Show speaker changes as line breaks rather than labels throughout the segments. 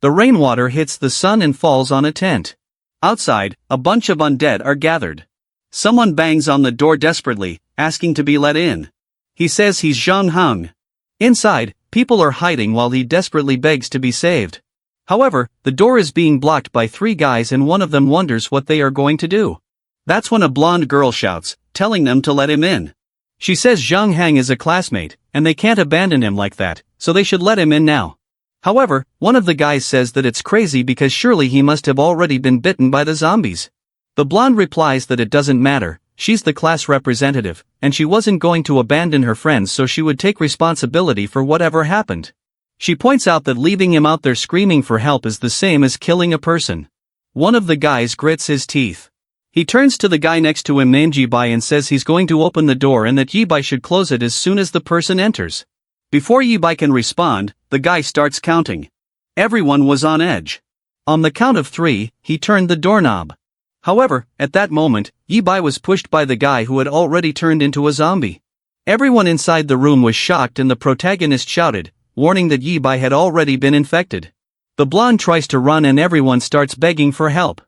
The rainwater hits the sun and falls on a tent. Outside, a bunch of undead are gathered. Someone bangs on the door desperately, asking to be let in. He says he's Zhang Heng. Inside, people are hiding while he desperately begs to be saved. However, the door is being blocked by 3 guys and one of them wonders what they are going to do. That's when a blonde girl shouts, telling them to let him in. She says Zhang Heng is a classmate, and they can't abandon him like that, so they should let him in now. However, one of the guys says that it's crazy because surely he must have already been bitten by the zombies. The blonde replies that it doesn't matter, she's the class representative, and she wasn't going to abandon her friends so she would take responsibility for whatever happened. She points out that leaving him out there screaming for help is the same as killing a person. One of the guys grits his teeth. He turns to the guy next to him named Yibai and says he's going to open the door and that Yibai should close it as soon as the person enters. Before Yibai can respond, the guy starts counting. Everyone was on edge. On the count of 3, he turned the doorknob. However, at that moment, Yibai was pushed by the guy who had already turned into a zombie. Everyone inside the room was shocked and the protagonist shouted, warning that Yibai had already been infected. The blonde tries to run and everyone starts begging for help.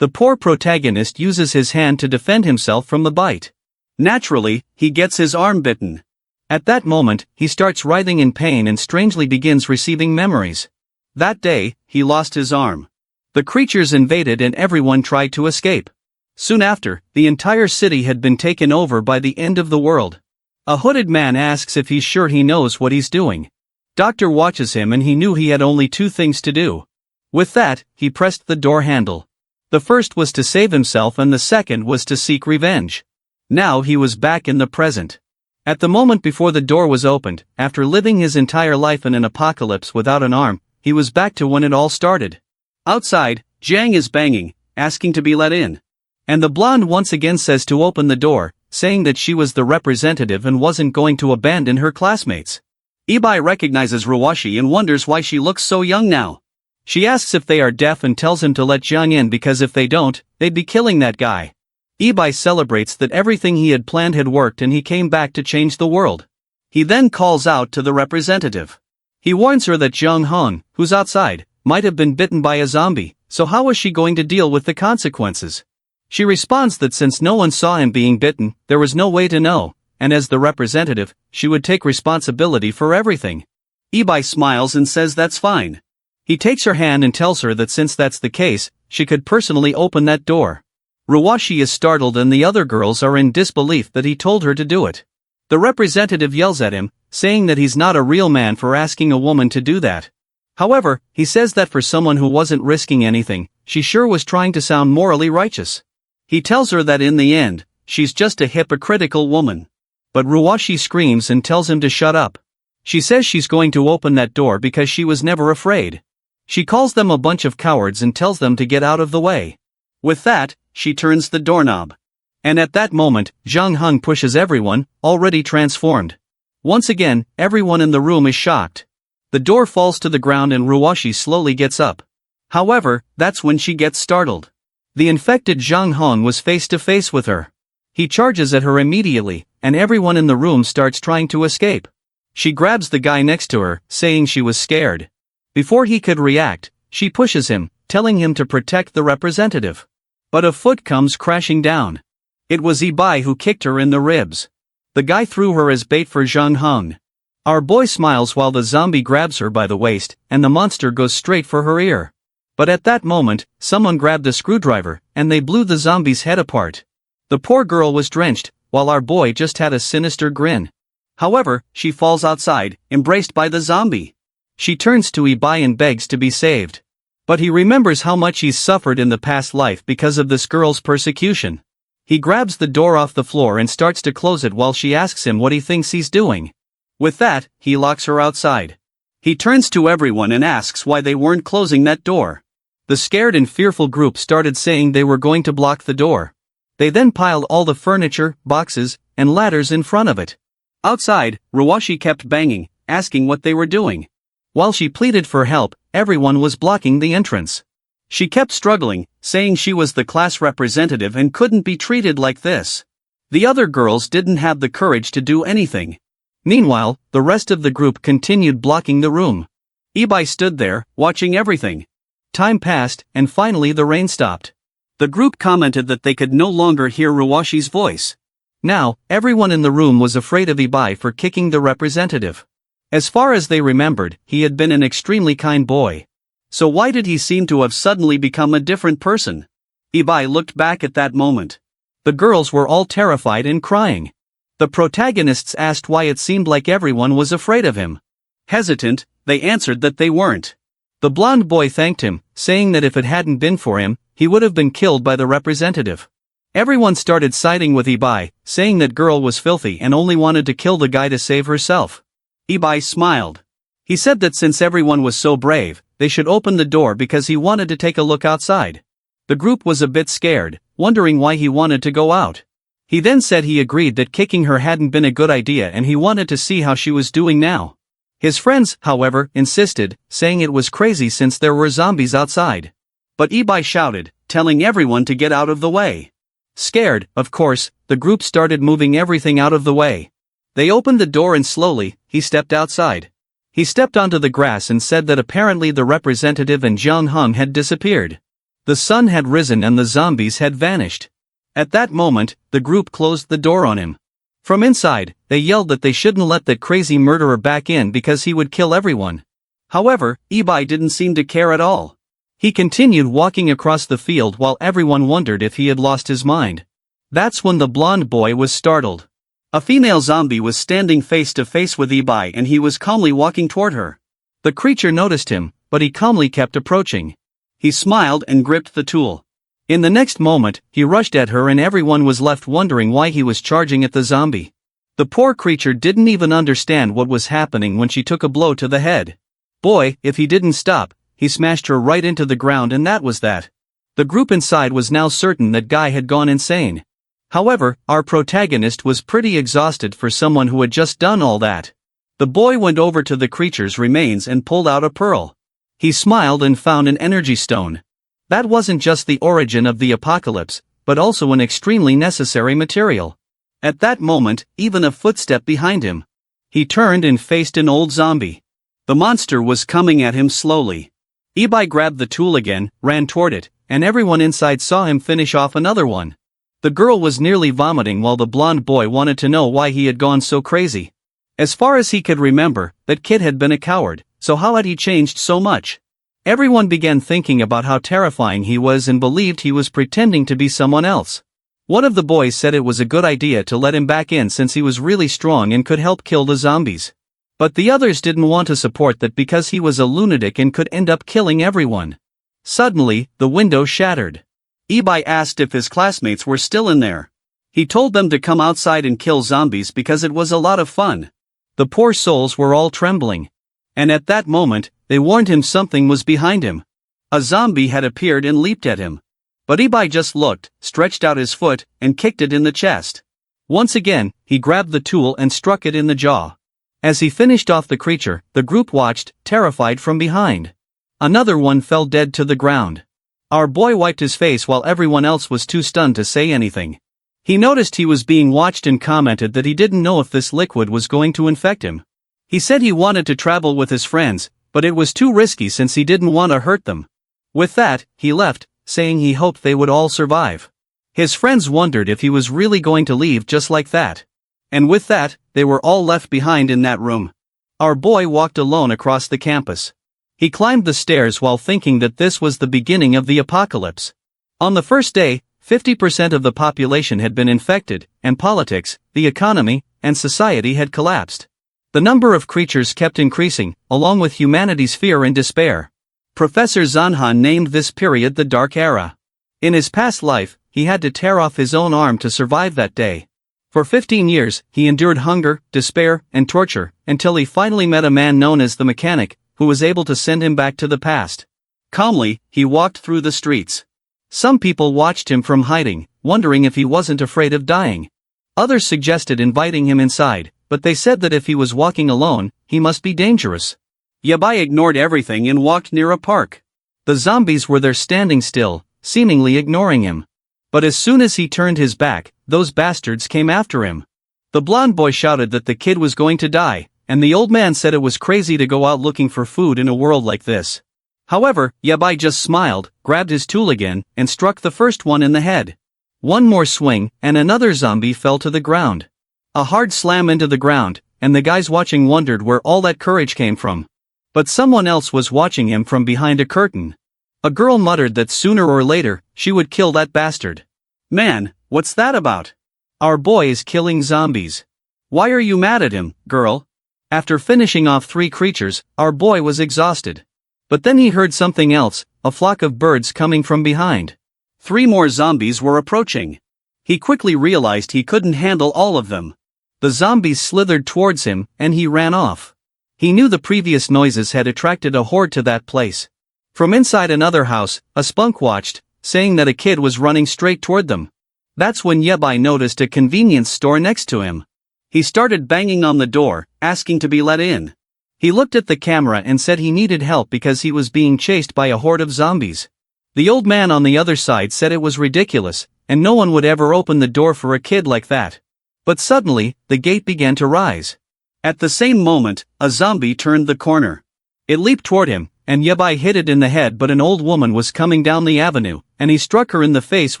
The poor protagonist uses his hand to defend himself from the bite. Naturally, he gets his arm bitten. At that moment, he starts writhing in pain and strangely begins receiving memories. That day, he lost his arm. The creatures invaded and everyone tried to escape. Soon after, the entire city had been taken over by the end of the world. A hooded man asks if he's sure he knows what he's doing. Doctor watches him and he knew he had only 2 things to do. With that, he pressed the door handle. The first was to save himself and the second was to seek revenge. Now he was back in the present. At the moment before the door was opened, after living his entire life in an apocalypse without an arm, he was back to when it all started. Outside, Jiang is banging, asking to be let in. And the blonde once again says to open the door, saying that she was the representative and wasn't going to abandon her classmates. Ibai recognizes Ruwashi and wonders why she looks so young now. She asks if they are deaf and tells him to let Jiang in because if they don't, they'd be killing that guy. Ibai celebrates that everything he had planned had worked and he came back to change the world. He then calls out to the representative. He warns her that Zhang Heng, who's outside, might have been bitten by a zombie, so how was she going to deal with the consequences? She responds that since no one saw him being bitten, there was no way to know, and as the representative, she would take responsibility for everything. Ibai smiles and says that's fine. He takes her hand and tells her that since that's the case, she could personally open that door. Ruwashi is startled and the other girls are in disbelief that he told her to do it. The representative yells at him, saying that he's not a real man for asking a woman to do that. However, he says that for someone who wasn't risking anything, she sure was trying to sound morally righteous. He tells her that in the end, she's just a hypocritical woman. But Ruwashi screams and tells him to shut up. She says she's going to open that door because she was never afraid. She calls them a bunch of cowards and tells them to get out of the way. With that, she turns the doorknob. And at that moment, Zhang Heng pushes everyone, already transformed. Once again, everyone in the room is shocked. The door falls to the ground and Ruwashi slowly gets up. However, that's when she gets startled. The infected Zhang Heng was face to face with her. He charges at her immediately, and everyone in the room starts trying to escape. She grabs the guy next to her, saying she was scared. Before he could react, she pushes him, telling him to protect the representative. But a foot comes crashing down. It was Ibai who kicked her in the ribs. The guy threw her as bait for Zhang Heng. Our boy smiles while the zombie grabs her by the waist, and the monster goes straight for her ear. But at that moment, someone grabbed a screwdriver, and they blew the zombie's head apart. The poor girl was drenched, while our boy just had a sinister grin. However, she falls outside, embraced by the zombie. She turns to Ibai and begs to be saved. But he remembers how much he's suffered in the past life because of this girl's persecution. He grabs the door off the floor and starts to close it while she asks him what he thinks he's doing. With that, he locks her outside. He turns to everyone and asks why they weren't closing that door. The scared and fearful group started saying they were going to block the door. They then piled all the furniture, boxes, and ladders in front of it. Outside, Ruwashi kept banging, asking what they were doing. While she pleaded for help, everyone was blocking the entrance. She kept struggling, saying she was the class representative and couldn't be treated like this. The other girls didn't have the courage to do anything. Meanwhile, the rest of the group continued blocking the room. Ibai stood there, watching everything. Time passed, and finally the rain stopped. The group commented that they could no longer hear Ruwashi's voice. Now, everyone in the room was afraid of Ibai for kicking the representative. As far as they remembered, he had been an extremely kind boy. So why did he seem to have suddenly become a different person? Ibai looked back at that moment. The girls were all terrified and crying. The protagonists asked why it seemed like everyone was afraid of him. Hesitant, they answered that they weren't. The blonde boy thanked him, saying that if it hadn't been for him, he would have been killed by the representative. Everyone started siding with Ibai, saying that girl was filthy and only wanted to kill the guy to save herself. Ibai smiled. He said that since everyone was so brave, they should open the door because he wanted to take a look outside. The group was a bit scared, wondering why he wanted to go out. He then said he agreed that kicking her hadn't been a good idea and he wanted to see how she was doing now. His friends, however, insisted, saying it was crazy since there were zombies outside. But Ibai shouted, telling everyone to get out of the way. Scared, of course, the group started moving everything out of the way. They opened the door and slowly, he stepped outside. He stepped onto the grass and said that apparently the representative and Jiang Hung had disappeared. The sun had risen and the zombies had vanished. At that moment, the group closed the door on him. From inside, they yelled that they shouldn't let that crazy murderer back in because he would kill everyone. However, Ibai didn't seem to care at all. He continued walking across the field while everyone wondered if he had lost his mind. That's when the blonde boy was startled. A female zombie was standing face to face with Ibai and he was calmly walking toward her. The creature noticed him, but he calmly kept approaching. He smiled and gripped the tool. In the next moment, he rushed at her and everyone was left wondering why he was charging at the zombie. The poor creature didn't even understand what was happening when she took a blow to the head. Boy, if he didn't stop, he smashed her right into the ground and that was that. The group inside was now certain that guy had gone insane. However, our protagonist was pretty exhausted for someone who had just done all that. The boy went over to the creature's remains and pulled out a pearl. He smiled and found an energy stone. That wasn't just the origin of the apocalypse, but also an extremely necessary material. At that moment, even a footstep behind him. He turned and faced an old zombie. The monster was coming at him slowly. Ibai grabbed the tool again, ran toward it, and everyone inside saw him finish off another one. The girl was nearly vomiting while the blonde boy wanted to know why he had gone so crazy. As far as he could remember, that kid had been a coward, so how had he changed so much? Everyone began thinking about how terrifying he was and believed he was pretending to be someone else. One of the boys said it was a good idea to let him back in since he was really strong and could help kill the zombies. But the others didn't want to support that because he was a lunatic and could end up killing everyone. Suddenly, the window shattered. Ibai asked if his classmates were still in there. He told them to come outside and kill zombies because it was a lot of fun. The poor souls were all trembling. And at that moment, they warned him something was behind him. A zombie had appeared and leaped at him. But Ibai just looked, stretched out his foot, and kicked it in the chest. Once again, he grabbed the tool and struck it in the jaw. As he finished off the creature, the group watched, terrified from behind. Another one fell dead to the ground. Our boy wiped his face while everyone else was too stunned to say anything. He noticed he was being watched and commented that he didn't know if this liquid was going to infect him. He said he wanted to travel with his friends, but it was too risky since he didn't want to hurt them. With that, he left, saying he hoped they would all survive. His friends wondered if he was really going to leave just like that. And with that, they were all left behind in that room. Our boy walked alone across the campus. He climbed the stairs while thinking that this was the beginning of the apocalypse. On the first day, 50% of the population had been infected, and politics, the economy, and society had collapsed. The number of creatures kept increasing, along with humanity's fear and despair. Professor Zanhan named this period the Dark Era. In his past life, he had to tear off his own arm to survive that day. For 15 years, he endured hunger, despair, and torture, until he finally met a man known as the Mechanic, who was able to send him back to the past. Calmly, he walked through the streets. Some people watched him from hiding, wondering if he wasn't afraid of dying. Others suggested inviting him inside, but they said that if he was walking alone, he must be dangerous. Yabai ignored everything and walked near a park. The zombies were there standing still, seemingly ignoring him. But as soon as he turned his back, those bastards came after him. The blonde boy shouted that the kid was going to die, and the old man said it was crazy to go out looking for food in a world like this. However, Yabai just smiled, grabbed his tool again, and struck the first one in the head. One more swing, and another zombie fell to the ground. A hard slam into the ground, and the guys watching wondered where all that courage came from. But someone else was watching him from behind a curtain. A girl muttered that sooner or later, she would kill that bastard. Man, what's that about? Our boy is killing zombies. Why are you mad at him, girl? After finishing off 3 creatures, our boy was exhausted. But then he heard something else, a flock of birds coming from behind. 3 more zombies were approaching. He quickly realized he couldn't handle all of them. The zombies slithered towards him, and he ran off. He knew the previous noises had attracted a horde to that place. From inside another house, a spunk watched, saying that a kid was running straight toward them. That's when Yabai noticed a convenience store next to him. He started banging on the door, asking to be let in. He looked at the camera and said he needed help because he was being chased by a horde of zombies. The old man on the other side said it was ridiculous, and no one would ever open the door for a kid like that. But suddenly, the gate began to rise. At the same moment, a zombie turned the corner. It leaped toward him, and Yabai hit it in the head, but an old woman was coming down the avenue, and he struck her in the face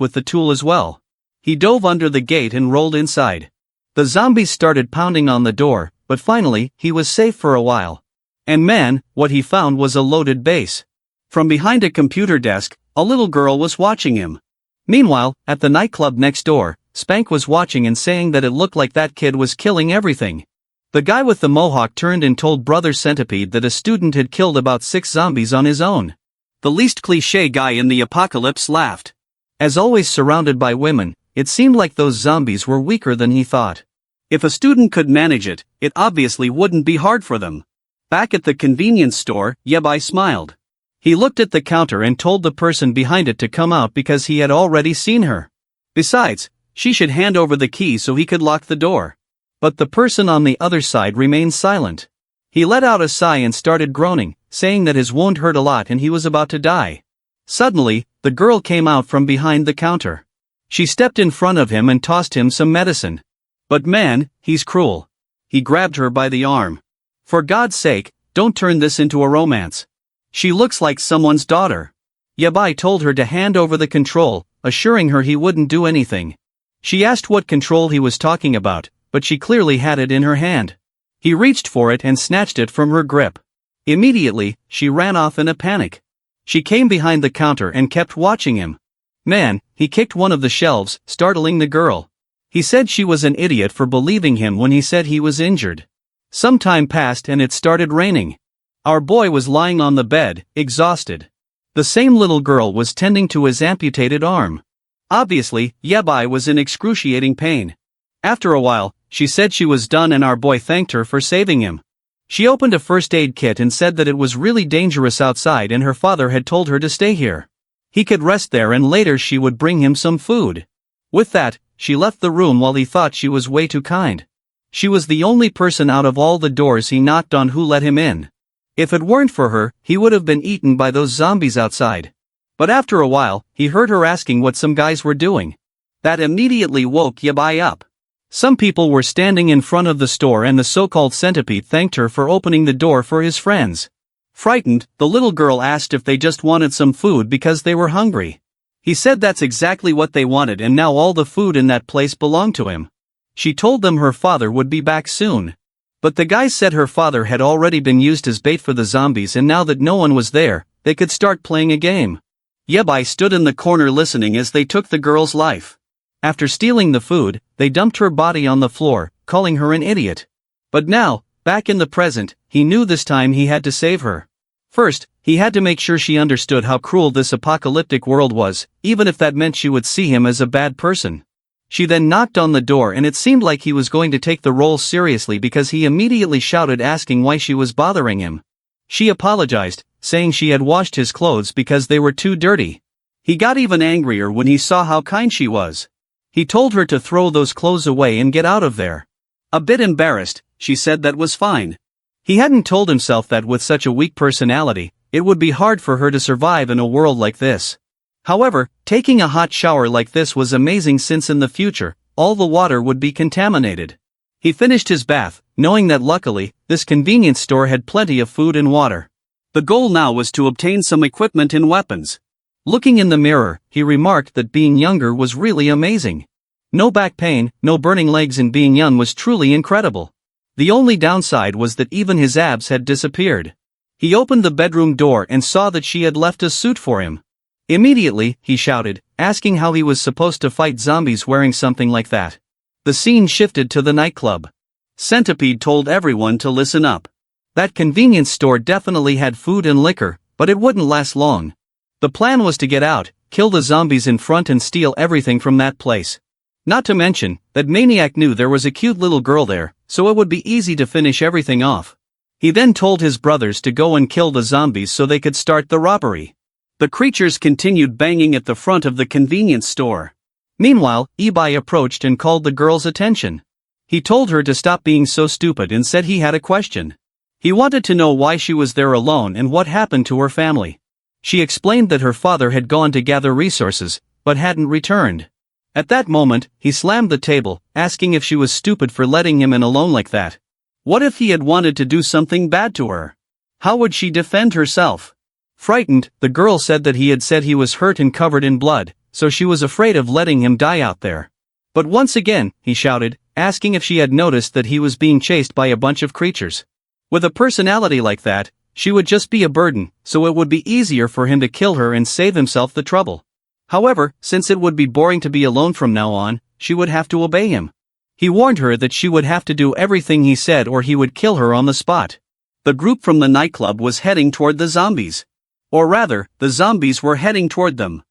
with the tool as well. He dove under the gate and rolled inside. The zombies started pounding on the door, but finally, he was safe for a while. And man, what he found was a loaded base. From behind a computer desk, a little girl was watching him. Meanwhile, at the nightclub next door, Spank was watching and saying that it looked like that kid was killing everything. The guy with the mohawk turned and told Brother Centipede that a student had killed about 6 zombies on his own. The least cliché guy in the apocalypse laughed. As always surrounded by women, it seemed like those zombies were weaker than he thought. If a student could manage it, it obviously wouldn't be hard for them. Back at the convenience store, Yabai smiled. He looked at the counter and told the person behind it to come out because he had already seen her. Besides, she should hand over the key so he could lock the door. But the person on the other side remained silent. He let out a sigh and started groaning, saying that his wound hurt a lot and he was about to die. Suddenly, the girl came out from behind the counter. She stepped in front of him and tossed him some medicine. But man, he's cruel. He grabbed her by the arm. For God's sake, don't turn this into a romance. She looks like someone's daughter. Yabai told her to hand over the control, assuring her he wouldn't do anything. She asked what control he was talking about, but she clearly had it in her hand. He reached for it and snatched it from her grip. Immediately, she ran off in a panic. She came behind the counter and kept watching him. Man, he kicked one of the shelves, startling the girl. He said she was an idiot for believing him when he said he was injured. Some time passed and it started raining. Our boy was lying on the bed, exhausted. The same little girl was tending to his amputated arm. Obviously, Yabai was in excruciating pain. After a while, she said she was done and our boy thanked her for saving him. She opened a first aid kit and said that it was really dangerous outside and her father had told her to stay here. He could rest there and later she would bring him some food. With that, she left the room while he thought she was way too kind. She was the only person out of all the doors he knocked on who let him in. If it weren't for her, he would have been eaten by those zombies outside. But after a while, he heard her asking what some guys were doing. That immediately woke Yabai up. Some people were standing in front of the store and the so-called centipede thanked her for opening the door for his friends. Frightened, the little girl asked if they just wanted some food because they were hungry. He said that's exactly what they wanted and now all the food in that place belonged to him. She told them her father would be back soon. But the guys said her father had already been used as bait for the zombies and now that no one was there, they could start playing a game. Yabai stood in the corner listening as they took the girl's life. After stealing the food, they dumped her body on the floor, calling her an idiot. But now, back in the present, he knew this time he had to save her. First, he had to make sure she understood how cruel this apocalyptic world was, even if that meant she would see him as a bad person. She then knocked on the door and it seemed like he was going to take the role seriously because he immediately shouted asking why she was bothering him. She apologized, saying she had washed his clothes because they were too dirty. He got even angrier when he saw how kind she was. He told her to throw those clothes away and get out of there. A bit embarrassed, she said that was fine. He hadn't told himself that with such a weak personality, it would be hard for her to survive in a world like this. However, taking a hot shower like this was amazing since in the future, all the water would be contaminated. He finished his bath, knowing that luckily, this convenience store had plenty of food and water. The goal now was to obtain some equipment and weapons. Looking in the mirror, he remarked that being younger was really amazing. No back pain, no burning legs, and being young was truly incredible. The only downside was that even his abs had disappeared. He opened the bedroom door and saw that she had left a suit for him. Immediately, he shouted, asking how he was supposed to fight zombies wearing something like that. The scene shifted to the nightclub. Centipede told everyone to listen up. That convenience store definitely had food and liquor, but it wouldn't last long. The plan was to get out, kill the zombies in front and steal everything from that place. Not to mention, that maniac knew there was a cute little girl there, so it would be easy to finish everything off. He then told his brothers to go and kill the zombies so they could start the robbery. The creatures continued banging at the front of the convenience store. Meanwhile, Ibai approached and called the girl's attention. He told her to stop being so stupid and said he had a question. He wanted to know why she was there alone and what happened to her family. She explained that her father had gone to gather resources, but hadn't returned. At that moment, he slammed the table, asking if she was stupid for letting him in alone like that. What if he had wanted to do something bad to her? How would she defend herself? Frightened, the girl said that he had said he was hurt and covered in blood, so she was afraid of letting him die out there. But once again, he shouted, asking if she had noticed that he was being chased by a bunch of creatures. With a personality like that, she would just be a burden, so it would be easier for him to kill her and save himself the trouble. However, since it would be boring to be alone from now on, she would have to obey him. He warned her that she would have to do everything he said or he would kill her on the spot. The group from the nightclub was heading toward the zombies. Or rather, the zombies were heading toward them.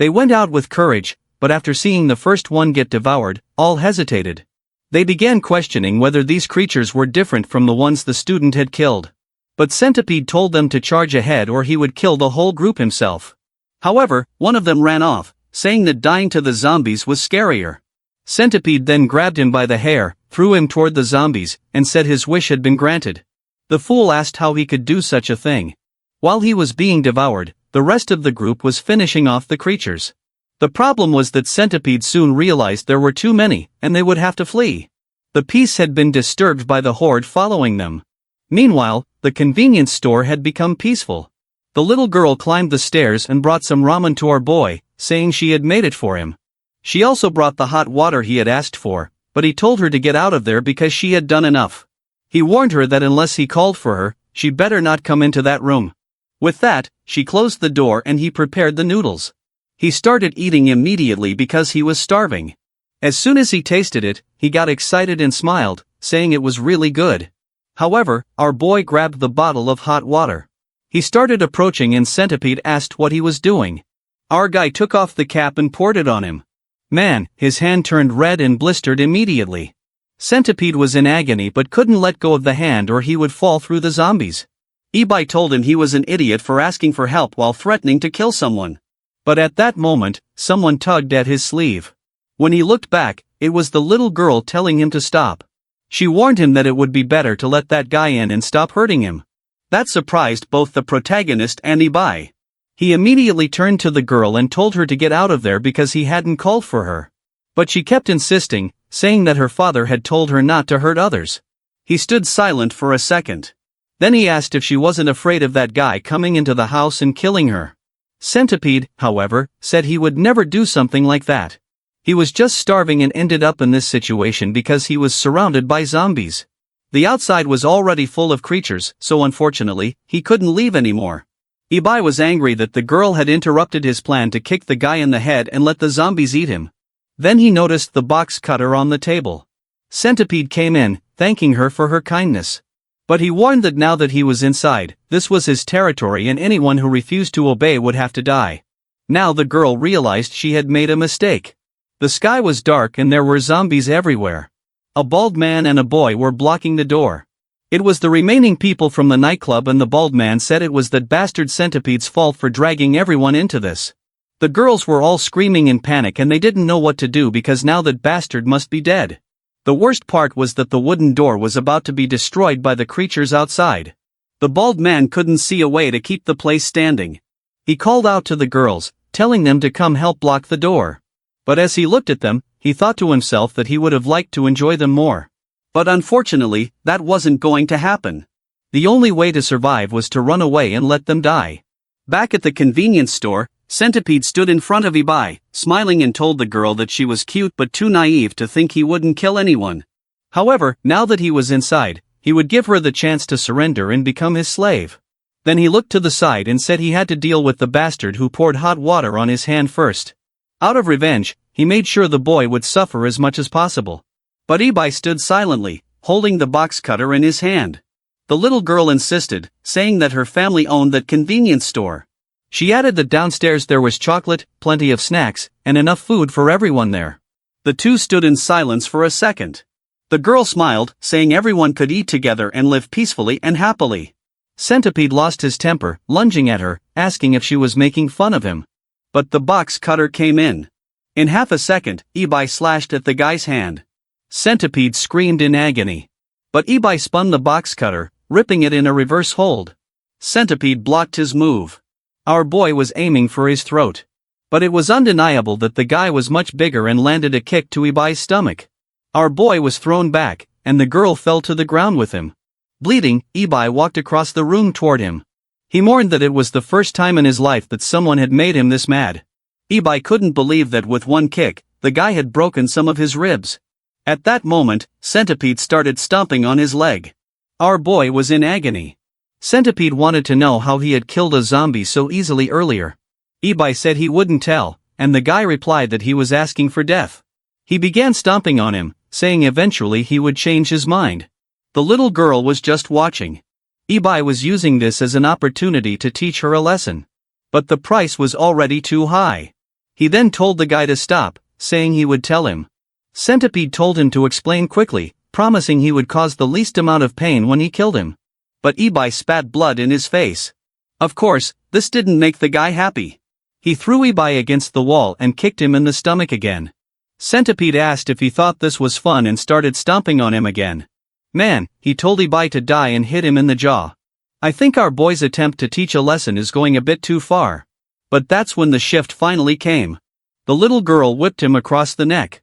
They went out with courage, but after seeing the first one get devoured, all hesitated. They began questioning whether these creatures were different from the ones the student had killed. But Centipede told them to charge ahead or he would kill the whole group himself. However, one of them ran off, saying that dying to the zombies was scarier. Centipede then grabbed him by the hair, threw him toward the zombies, and said his wish had been granted. The fool asked how he could do such a thing. While he was being devoured, the rest of the group was finishing off the creatures. The problem was that Centipede soon realized there were too many, and they would have to flee. The peace had been disturbed by the horde following them. Meanwhile, the convenience store had become peaceful. The little girl climbed the stairs and brought some ramen to our boy, saying she had made it for him. She also brought the hot water he had asked for, but he told her to get out of there because she had done enough. He warned her that unless he called for her, she better not come into that room. With that, she closed the door and he prepared the noodles. He started eating immediately because he was starving. As soon as he tasted it, he got excited and smiled, saying it was really good. However, our boy grabbed the bottle of hot water. He started approaching and Centipede asked what he was doing. Our guy took off the cap and poured it on him. Man, his hand turned red and blistered immediately. Centipede was in agony but couldn't let go of the hand or he would fall through the zombies. Ibai told him he was an idiot for asking for help while threatening to kill someone. But at that moment, someone tugged at his sleeve. When he looked back, it was the little girl telling him to stop. She warned him that it would be better to let that guy in and stop hurting him. That surprised both the protagonist and Ibai. He immediately turned to the girl and told her to get out of there because he hadn't called for her. But she kept insisting, saying that her father had told her not to hurt others. He stood silent for a second. Then he asked if she wasn't afraid of that guy coming into the house and killing her. Centipede, however, said he would never do something like that. He was just starving and ended up in this situation because he was surrounded by zombies. The outside was already full of creatures, so unfortunately, he couldn't leave anymore. Ibai was angry that the girl had interrupted his plan to kick the guy in the head and let the zombies eat him. Then he noticed the box cutter on the table. Centipede came in, thanking her for her kindness. But he warned that now that he was inside, this was his territory and anyone who refused to obey would have to die. Now the girl realized she had made a mistake. The sky was dark and there were zombies everywhere. A bald man and a boy were blocking the door. It was the remaining people from the nightclub and the bald man said it was that bastard Centipede's fault for dragging everyone into this. The girls were all screaming in panic and they didn't know what to do because now that bastard must be dead. The worst part was that the wooden door was about to be destroyed by the creatures outside. The bald man couldn't see a way to keep the place standing. He called out to the girls, telling them to come help block the door. But as he looked at them, he thought to himself that he would have liked to enjoy them more. But unfortunately, that wasn't going to happen. The only way to survive was to run away and let them die. Back at the convenience store, Centipede stood in front of Ibai, smiling, and told the girl that she was cute but too naive to think he wouldn't kill anyone. However, now that he was inside, he would give her the chance to surrender and become his slave. Then he looked to the side and said he had to deal with the bastard who poured hot water on his hand first. Out of revenge, he made sure the boy would suffer as much as possible. But Ibai stood silently, holding the box cutter in his hand. The little girl insisted, saying that her family owned that convenience store. She added that downstairs there was chocolate, plenty of snacks, and enough food for everyone there. The two stood in silence for a second. The girl smiled, saying everyone could eat together and live peacefully and happily. Centipede lost his temper, lunging at her, asking if she was making fun of him. But the box cutter came in. In half a second, Ibai slashed at the guy's hand. Centipede screamed in agony. But Ibai spun the box cutter, ripping it in a reverse hold. Centipede blocked his move. Our boy was aiming for his throat. But it was undeniable that the guy was much bigger and landed a kick to Ibai's stomach. Our boy was thrown back, and the girl fell to the ground with him. Bleeding, Ibai walked across the room toward him. He mourned that it was the first time in his life that someone had made him this mad. Ibai couldn't believe that with one kick, the guy had broken some of his ribs. At that moment, Centipede started stomping on his leg. Our boy was in agony. Centipede wanted to know how he had killed a zombie so easily earlier. Ibai said he wouldn't tell, and the guy replied that he was asking for death. He began stomping on him, saying eventually he would change his mind. The little girl was just watching. Ibai was using this as an opportunity to teach her a lesson. But the price was already too high. He then told the guy to stop, saying he would tell him. Centipede told him to explain quickly, promising he would cause the least amount of pain when he killed him. But Ibai spat blood in his face. Of course, this didn't make the guy happy. He threw Ibai against the wall and kicked him in the stomach again. Centipede asked if he thought this was fun and started stomping on him again. Man, he told Ibai to die and hit him in the jaw. I think our boy's attempt to teach a lesson is going a bit too far. But that's when the shift finally came. The little girl whipped him across the neck.